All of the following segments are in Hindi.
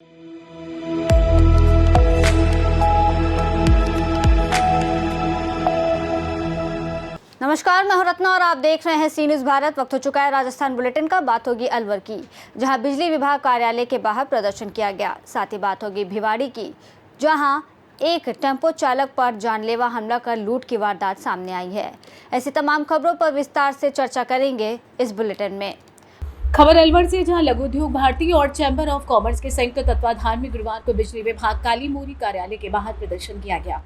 नमस्कार, मैं हूं रत्ना और आप देख रहे हैं सी न्यूज़ भारत। वक्त हो चुका है राजस्थान बुलेटिन का। बात होगी अलवर की, जहां बिजली विभाग कार्यालय के बाहर प्रदर्शन किया गया। साथ ही बात होगी भिवाड़ी की, जहां एक टेम्पो चालक पर जानलेवा हमला कर लूट की वारदात सामने आई है। ऐसी तमाम खबरों पर विस्तार से चर्चा करेंगे इस बुलेटिन में। खबर अलवर से, जहां लघु उद्योग भारती और चैम्बर ऑफ कॉमर्स के संयुक्त तत्वाधान में गुरुवार को बिजली विभाग काली मोरी कार्यालय के बाहर प्रदर्शन किया गया।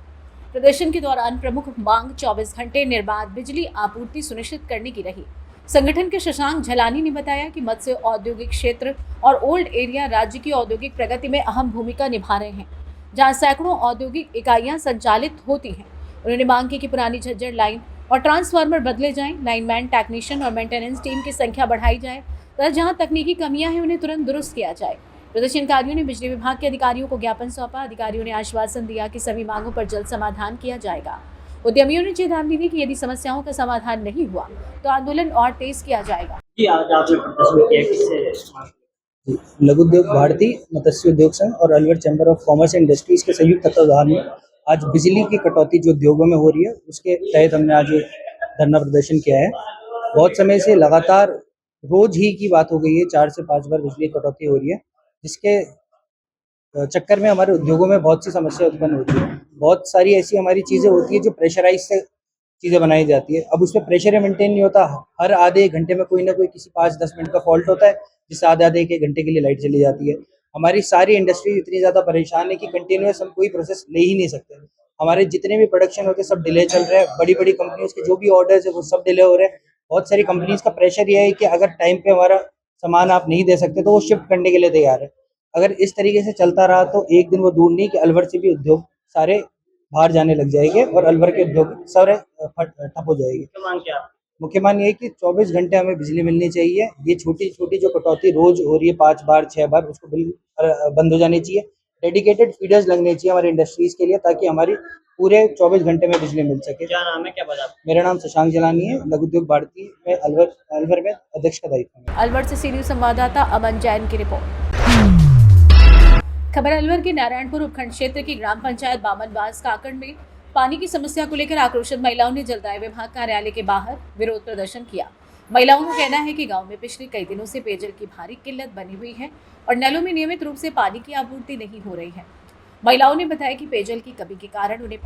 प्रदर्शन के दौरान प्रमुख मांग 24 घंटे निर्बाध बिजली आपूर्ति सुनिश्चित करने की रही। संगठन के शशांक झलानी ने बताया कि मत्स्य औद्योगिक क्षेत्र और ओल्ड एरिया राज्य की औद्योगिक प्रगति में अहम भूमिका निभा रहे हैं, जहां सैकड़ों औद्योगिक इकाइयां संचालित होती हैं। उन्होंने मांग की कि पुरानी झज्जर लाइन और ट्रांसफार्मर बदले जाएं, लाइनमैन, टेक्नीशियन और मेंटेनेंस टीम की संख्या बढ़ाई जाए तथा जहां तकनीकी कमियां हैं उन्हें तुरंत दुरुस्त किया जाए। प्रदर्शनकारियों ने बिजली विभाग के अधिकारियों को ज्ञापन सौंपा। अधिकारियों ने आश्वासन दिया कि सभी मांगों पर जल्द समाधान किया जाएगा। उद्यमियों ने चेतावनी दी कि यदि समस्याओं का समाधान नहीं हुआ तो आंदोलन और तेज किया जाएगा। आज आपने प्रदर्शन किया, किससे? लघु उद्योग भारती, मत्स्य उद्योग संघ और Alwar chamber of commerce and industries के संयुक्त तत्वाधान में आज बिजली की कटौती जो उद्योगों में हो रही है उसके तहत हमने आज धरना प्रदर्शन किया है। बहुत समय से लगातार रोज ही की बात हो गई है, 4 से 5 बार बिजली कटौती हो रही है, जिसके चक्कर में हमारे उद्योगों में बहुत सी समस्या उत्पन्न होती है। बहुत सारी ऐसी हमारी चीज़ें होती है जो प्रेशराइज से चीज़ें बनाई जाती है। अब उसमें प्रेशर मेंटेन नहीं होता। हर आधे एक घंटे में कोई ना कोई किसी 5-10 मिनट का फॉल्ट होता है, जिससे आधे एक घंटे के लिए लाइट चली जाती है। हमारी सारी इंडस्ट्री इतनी ज़्यादा परेशान है कि कंटिन्यूस हम कोई प्रोसेस ले ही नहीं सकते। हमारे जितने भी प्रोडक्शन होते हैं सब डिले चल रहे हैं। बड़ी बड़ी कंपनियों के जो भी ऑर्डर्स है वो सब डिले हो रहे हैं। बहुत सारी कंपनीज का प्रेशर यह है कि अगर टाइम पे हमारा सामान आप नहीं दे सकते तो वो शिफ्ट करने के लिए तैयार है। अगर इस तरीके से चलता रहा तो एक दिन वो दूर नहीं कि अलवर से भी उद्योग सारे बाहर जाने लग जाएंगे और अलवर के उद्योग सारे ठप हो जाएंगे। मुख्य मांग ये है कि 24 घंटे हमें बिजली मिलनी चाहिए। ये छोटी छोटी जो कटौती रोज हो रही है 5 बार 6 बार, उसको बिल्कुल बंद हो जानी चाहिए। डेडिकेटेड फीडर्स लगने चाहिए हमारे इंडस्ट्रीज के लिए, ताकि हमारी पूरे 24 घंटे में बिजली मिल सके। क्या नाम है, क्या बता? मेरा नाम शशांक झलानी है। लघु उद्योग भारती में अलवर में अध्यक्ष का दायित्व है। अलवर से सी न्यूज़ संवाददाता अमन जैन की रिपोर्ट। खबर अलवर के नारायणपुर उपखंड क्षेत्र की ग्राम पंचायत बामनवास काकड़ में पानी की समस्या को लेकर आक्रोशित महिलाओं ने जलदाय विभाग कार्यालय के बाहर विरोध प्रदर्शन किया। महिलाओं का कहना है कि गांव में पिछले कई दिनों से पेयजल की भारी किल्लत बनी हुई है और नलों में नियमित रूप से पानी की आपूर्ति नहीं हो रही है। महिलाओं ने बताया कि पेयजल की कमी के कारण उन्हें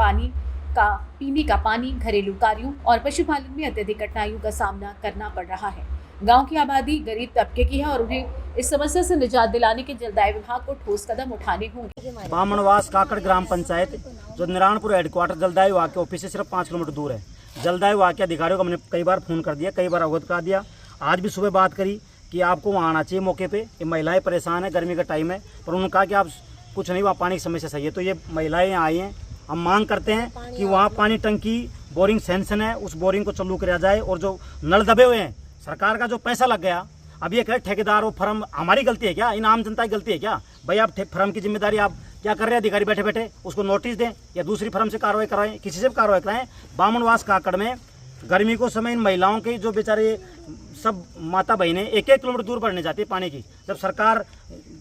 पीने का पानी, घरेलू कार्यों और पशुपालन में अत्यधिक कठिनाइयों का सामना करना पड़ रहा है। गांव की आबादी गरीब तबके की है और उन्हें इस समस्या से निजात दिलाने के जलदाय विभाग को ठोस कदम उठाने होंगे। बामनवास काकड़ ग्राम पंचायत जो नारायणपुर हेडक्वार्टर जलदाय विभाग के ऑफिस से सिर्फ 5 किलोमीटर दूर है। जलदाय विभाग के अधिकारियों को हमने कई बार फोन कर दिया, कई बार अवगत करा दिया। आज भी सुबह बात करी कि आपको वहाँ आना चाहिए मौके पे। ये महिलाएं परेशान है, गर्मी का टाइम है, पर उन्होंने कहा कि आप कुछ नहीं, वहाँ पानी की समस्या सही है। तो ये महिलाएं यहाँ आई हैं। हम मांग करते हैं कि वहाँ पानी टंकी बोरिंग सैंक्शन है, उस बोरिंग को चालू कराया जाए। और जो नल दबे हुए हैं, सरकार का जो पैसा लग गया, अब ये कहे ठेकेदार और फर्म हमारी गलती है क्या? इन आम जनता की गलती है क्या? भाई आप फर्म की जिम्मेदारी आप क्या कर रहे हैं? अधिकारी बैठे बैठे उसको नोटिस दें या दूसरी फर्म से कार्रवाई कराएं, किसी से भी कार्रवाई कराएं। बामनवास काकड़ में गर्मी को समय इन महिलाओं के जो बेचारे सब माता बहनें 1-1 किलोमीटर दूर पड़ने जाती है पानी की। जब सरकार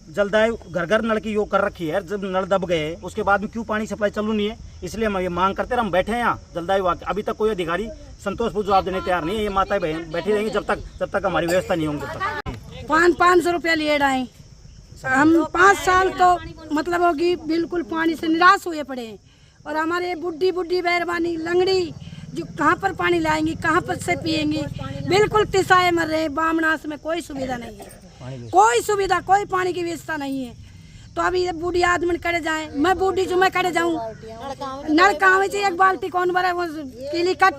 जलदाय घर घर नल की योग कर रखी है, जब नल दब गए उसके बाद में क्यों पानी सप्लाई चालू नहीं है? इसलिए हम ये मांग करते हैं। हम बैठे हैं यहाँ जलदाय विभाग, अभी तक कोई अधिकारी संतोषपूर्ण जवाब देने तैयार नहीं है। ये माताएं बहन बैठी रहेंगी जब तक हमारी व्यवस्था नहीं होंगी। 500 रुपया लिए आए हम। 5 साल तो मतलब होगी बिल्कुल पानी से निराश हुए पड़े हैं। और हमारे बुढ़ी मेहरबानी लंगड़ी जो कहाँ पर पानी लाएंगी, कहाँ पर से पिएंगी, बिल्कुल तिसाए मर रहे हैं। बामनास में कोई सुविधा नहीं है, कोई सुविधा, कोई पानी की व्यवस्था नहीं है। तो अभी बूढ़ी आदमी करे जाए, मैं बूढ़ी जो मैं करे जाऊँ, नलका में एक बाल्टी कौन भरे, वो पीली कट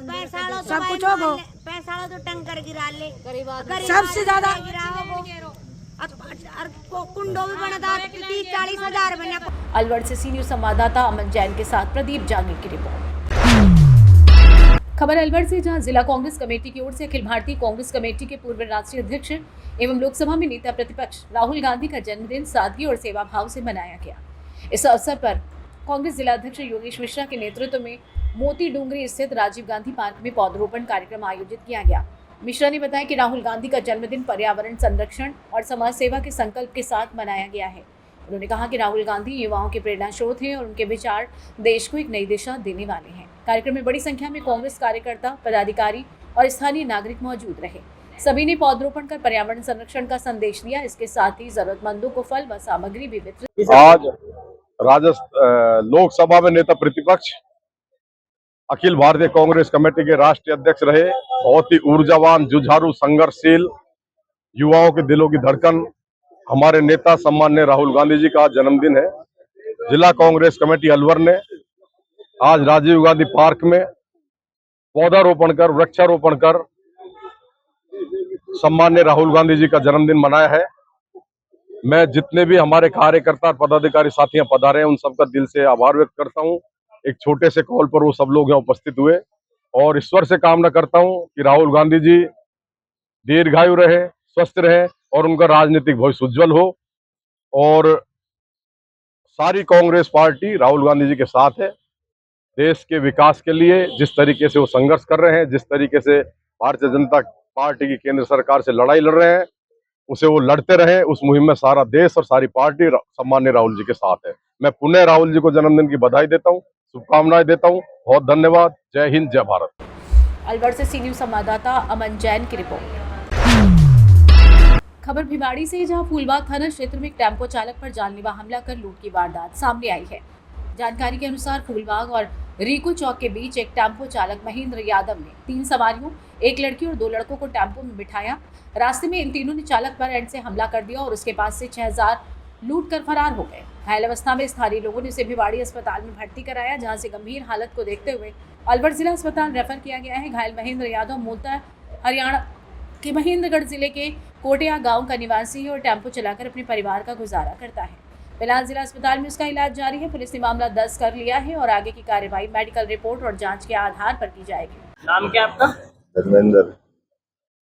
सब कुछ हो पैसा तो टंकर गिरा ले, सबसे ज्यादा कुंडो भी बना 30-40 हजार बना। अलवर से सी न्यूज़ संवाददाता अमन जैन के साथ प्रदीप जांगी की रिपोर्ट। खबर अलवर से, जहां जिला कांग्रेस कमेटी की ओर से अखिल भारतीय कांग्रेस कमेटी के पूर्व राष्ट्रीय अध्यक्ष एवं लोकसभा में नेता प्रतिपक्ष राहुल गांधी का जन्मदिन सादगी और सेवा भाव से मनाया गया। इस अवसर पर कांग्रेस जिला अध्यक्ष योगेश मिश्रा के नेतृत्व में मोती डूंगरी स्थित राजीव गांधी पार्क में पौधरोपण कार्यक्रम आयोजित किया गया। मिश्रा ने बताया कि राहुल गांधी का जन्मदिन पर्यावरण संरक्षण और समाज सेवा के संकल्प के साथ मनाया गया है। उन्होंने कहा कि राहुल गांधी युवाओं के प्रेरणा स्रोत हैं और उनके विचार देश को एक नई दिशा देने वाले हैं। कार्यक्रम में बड़ी संख्या में कांग्रेस कार्यकर्ता, पदाधिकारी और स्थानीय नागरिक मौजूद रहे। सभी ने पौधरोपण कर पर्यावरण संरक्षण का संदेश दिया। इसके साथ ही जरूरतमंदों को फल व सामग्री भी वितरित। आज लोकसभा में नेता प्रतिपक्ष अखिल भारतीय कांग्रेस कमेटी के राष्ट्रीय अध्यक्ष रहे, बहुत ही ऊर्जावान, जुझारू, संघर्षशील, युवाओं के दिलों की धड़कन हमारे नेता सम्मान्य राहुल गांधी जी का जन्मदिन है। जिला कांग्रेस कमेटी अलवर ने आज राजीव गांधी पार्क में पौधारोपण कर, वृक्षारोपण कर सम्मान्य राहुल गांधी जी का जन्मदिन मनाया है। मैं जितने भी हमारे कार्यकर्ता, पदाधिकारी साथियां पधारे हैं, उन सबका दिल से आभार व्यक्त करता हूं। एक छोटे से कॉल पर वो सब लोग यहाँ उपस्थित हुए और ईश्वर से कामना करता हूं कि राहुल गांधी जी दीर्घायु रहे, स्वस्थ रहे और उनका राजनीतिक भविष्य उज्जवल हो। और सारी कांग्रेस पार्टी राहुल गांधी जी के साथ है। देश के विकास के लिए जिस तरीके से वो संघर्ष कर रहे हैं, जिस तरीके से भारतीय जनता पार्टी की केंद्र सरकार से लड़ाई लड़ रहे हैं, उसे वो लड़ते रहे। उस मुहिम में सारा देश और सारी पार्टी सम्मान्य राहुल जी के साथ है। मैं पुनः राहुल जी को जन्मदिन की बधाई देता हूँ, शुभकामनाएं देता हूँ। बहुत धन्यवाद। जय हिंद, जय भारत। अलवर से सी न्यूज संवाददाता अमन जैन की रिपोर्ट। खबर भिवाड़ी से, जहां फूलबाग थाना क्षेत्र में एक टेम्पो चालक पर जानलेवा हमला कर लूट की वारदात सामने आई है। जानकारी के अनुसार फूलबाग और रीको चौक के बीच एक टेम्पो चालक महेंद्र यादव ने 3 सवारियों, 1 लड़की और 2 लड़कों को टेम्पो में बिठाया। रास्ते में इन तीनों ने चालक पर एंड से हमला कर दिया और उसके पास से 6000 लूट कर फरार हो गए। घायल अवस्था में स्थानीय लोगों ने उसे भिवाड़ी अस्पताल में भर्ती कराया, जहां से गंभीर हालत को देखते हुए अलवर जिला अस्पताल रेफर किया गया है। घायल महेंद्र यादव मूलतः हरियाणा के महेंद्रगढ़ जिले के कोटिया गांव का निवासी है और टेम्पो चलाकर अपने परिवार का गुजारा करता है। फिलहाल जिला अस्पताल में उसका इलाज जारी है। पुलिस ने मामला दर्ज कर लिया है और आगे की कार्यवाही मेडिकल रिपोर्ट और जांच के आधार पर की जाएगी। नाम क्या आपका? धर्मेंद्र।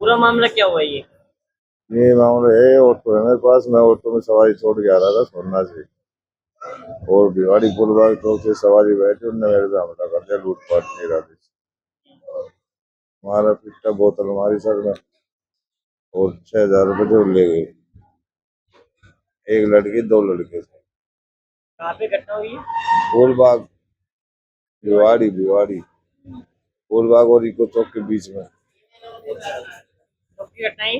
पूरा मामला क्या हुआ ये मामला है, ऑटो है मेरे पास। मैं ऑटो में सवारी छोड़ के आ रहा था सोना से, और भिवाड़ी फूलबाग चौक से सवारी बैठी, उन्होंने मेरे पे हमला कर दिया लूटपाट के इरादे से। हमारा पिट्टा बोतल हमारी सर में और 6000 रुपये जो ले गए। 1 लड़की 2 लड़के थे। कहाँ पे घटना हुई है? फूलबाग भिवाड़ी फूलबाग और इको चौक के बीच में। कब की घटना है?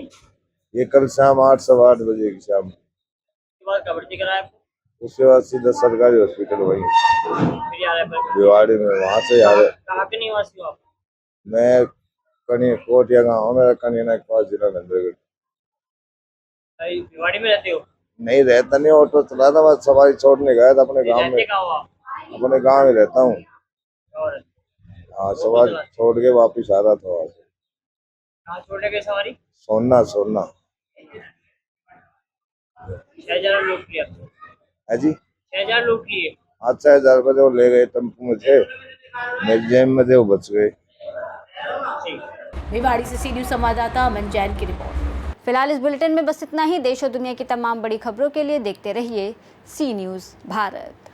ये कल शाम 8 सवा 8 बजे की शाम। उसके बाद भर्ती कराया आपको? उसके बाद सीधा सरकारी हॉस्पिटल वहीं फिर आ रहा है भिवाड़ी में। वहां से आ रहे। कहाँ के निवासी हो आप? मैं कोटिया गाँव, मेरा कनिया के पास, जिला नंदगढ़। भिवाड़ी में रहते हो? नहीं रहता, नहीं ऑटो चला था, बस सवारी छोड़ने गया था अपने गांव में। अपने गांव में रहता हूँ। हाँ, सवारी छोड़ के वापिस आ रहा था वहां से। कहाँ छोड़ने गए सवारी? सोना 6000 लूट लिया है जी। 6000 लूट लिए? हाँ, 6000 रुपये वो ले गए टेम्पो में थे, मेरी जेब में थे, वो बच गए। भिवाड़ी से सी न्यूज संवाददाता अमन जैन की रिपोर्ट। फिलहाल इस बुलेटिन में बस इतना ही। देश और दुनिया की तमाम बड़ी खबरों के लिए देखते रहिए सी न्यूज़ भारत।